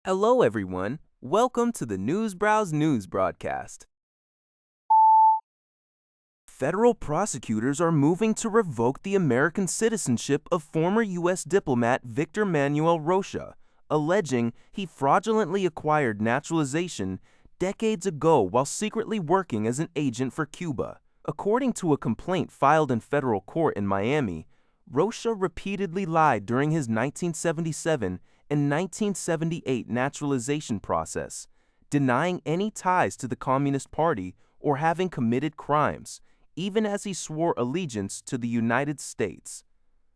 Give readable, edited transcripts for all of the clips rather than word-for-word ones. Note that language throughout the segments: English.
Hello, everyone. Welcome to the Newsbrowse News broadcast. Federal prosecutors are moving to revoke the American citizenship of former U.S. diplomat Victor Manuel Rocha, alleging he fraudulently acquired naturalization decades ago while secretly working as an agent for Cuba. According to a complaint filed in federal court in Miami, Rocha repeatedly lied during his 1977 and 1978 naturalization process, denying any ties to the Communist Party or having committed crimes, even as he swore allegiance to the United States.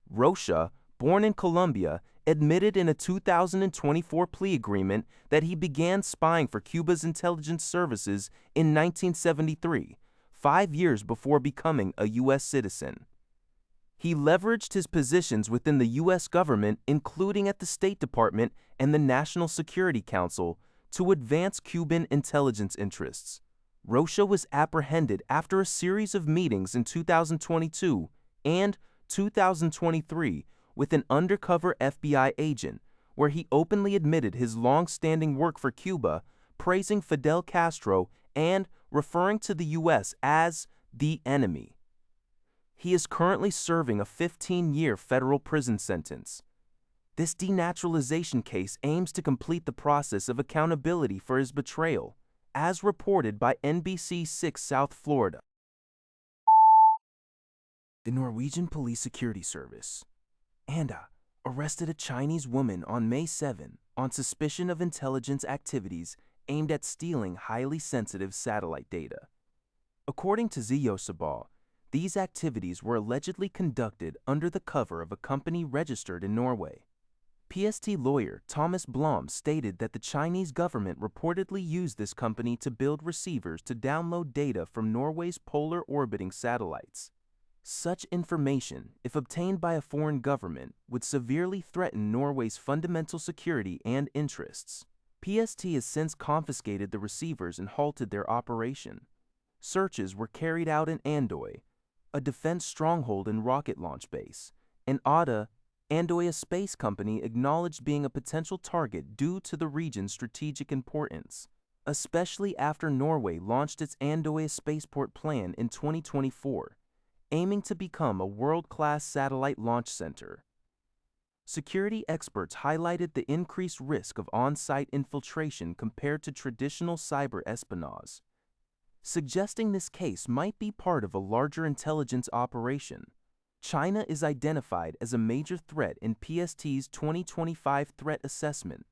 Rocha, born in Colombia, admitted in a 2024 plea agreement that he began spying for Cuba's intelligence services in 1973, 5 years before becoming a U.S. citizen. He leveraged his positions within the U.S. government, including at the State Department and the National Security Council, to advance Cuban intelligence interests. Rocha was apprehended after a series of meetings in 2022 and 2023 with an undercover FBI agent, where he openly admitted his long-standing work for Cuba, praising Fidel Castro and referring to the U.S. as the enemy. He is currently serving a 15-year federal prison sentence. This denaturalization case aims to complete the process of accountability for his betrayal, as reported by NBC 6 South Florida. The Norwegian Police Security Service, ANDA, arrested a Chinese woman on May 7 on suspicion of intelligence activities aimed at stealing highly sensitive satellite data. According to Ziyosabal, these activities were allegedly conducted under the cover of a company registered in Norway. PST lawyer Thomas Blom stated that the Chinese government reportedly used this company to build receivers to download data from Norway's polar orbiting satellites. Such information, if obtained by a foreign government, would severely threaten Norway's fundamental security and interests. PST has since confiscated the receivers and halted their operation. Searches were carried out in Andoy, a defense stronghold and rocket launch base, and Ada, Andoya Space Company, acknowledged being a potential target due to the region's strategic importance, especially after Norway launched its Andoya spaceport plan in 2024, aiming to become a world-class satellite launch center. Security experts highlighted the increased risk of on-site infiltration compared to traditional cyber espionage, suggesting this case might be part of a larger intelligence operation. China is identified as a major threat in PST's 2025 threat assessment,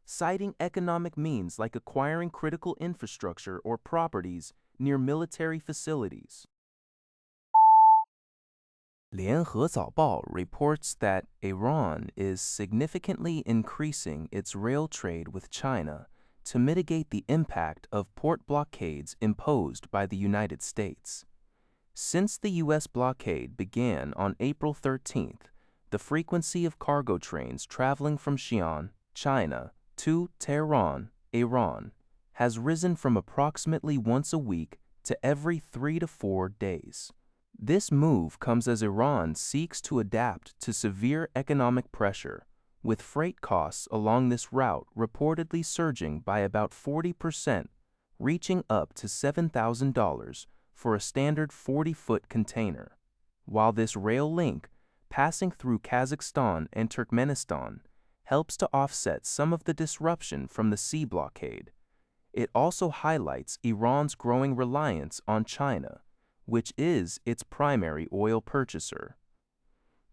citing economic means like acquiring critical infrastructure or properties near military facilities. 联合早报 reports that Iran is significantly increasing its rail trade with China to mitigate the impact of port blockades imposed by the United States. Since the U.S. blockade began on April 13th, the frequency of cargo trains traveling from Xi'an, China, to Tehran, Iran, has risen from approximately once a week to every 3 to 4 days. This move comes as Iran seeks to adapt to severe economic pressure, with freight costs along this route reportedly surging by about 40%, reaching up to $7,000 for a standard 40-foot container. While this rail link, passing through Kazakhstan and Turkmenistan, helps to offset some of the disruption from the sea blockade, it also highlights Iran's growing reliance on China, which is its primary oil purchaser.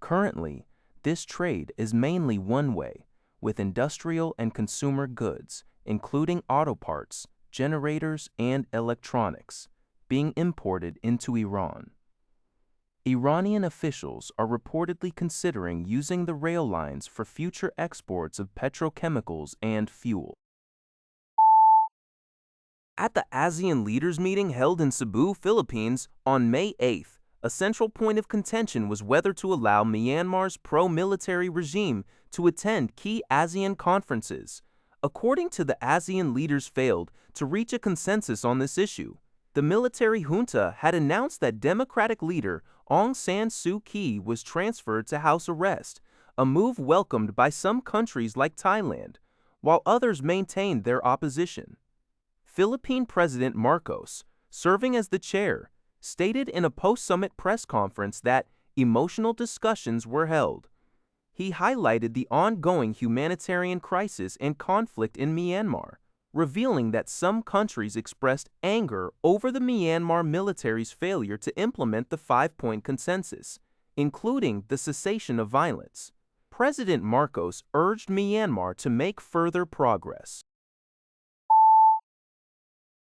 Currently, this trade is mainly one-way, with industrial and consumer goods, including auto parts, generators, and electronics, being imported into Iran. Iranian officials are reportedly considering using the rail lines for future exports of petrochemicals and fuel. At the ASEAN leaders meeting held in Cebu, Philippines on May 8th, a central point of contention was whether to allow Myanmar's pro-military regime to attend key ASEAN conferences. According to the ASEAN leaders failed to reach a consensus on this issue. The military junta had announced that Democratic leader Aung San Suu Kyi was transferred to house arrest, a move welcomed by some countries like Thailand, while others maintained their opposition. Philippine President Marcos, serving as the chair, stated in a post-summit press conference that emotional discussions were held. He highlighted the ongoing humanitarian crisis and conflict in Myanmar, revealing that some countries expressed anger over the Myanmar military's failure to implement the five-point consensus, including the cessation of violence. President Marcos urged Myanmar to make further progress.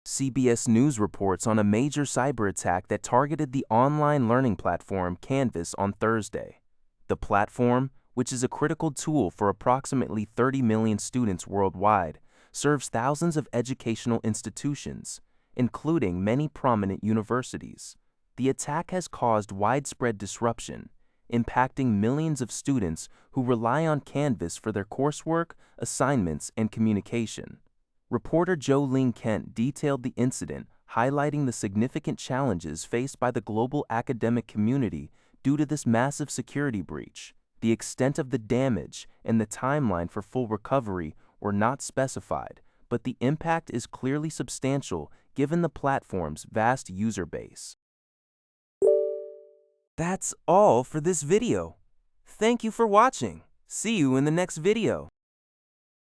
CBS News reports on a major cyber attack that targeted the online learning platform Canvas on Thursday. The platform, which is a critical tool for approximately 30 million students worldwide, serves thousands of educational institutions, including many prominent universities. The attack has caused widespread disruption, impacting millions of students who rely on Canvas for their coursework, assignments, and communication. Reporter Jolene Kent detailed the incident, highlighting the significant challenges faced by the global academic community due to this massive security breach. The extent of the damage and the timeline for full recovery were not specified, but the impact is clearly substantial given the platform's vast user base. That's all for this video. Thank you for watching. See you in the next video.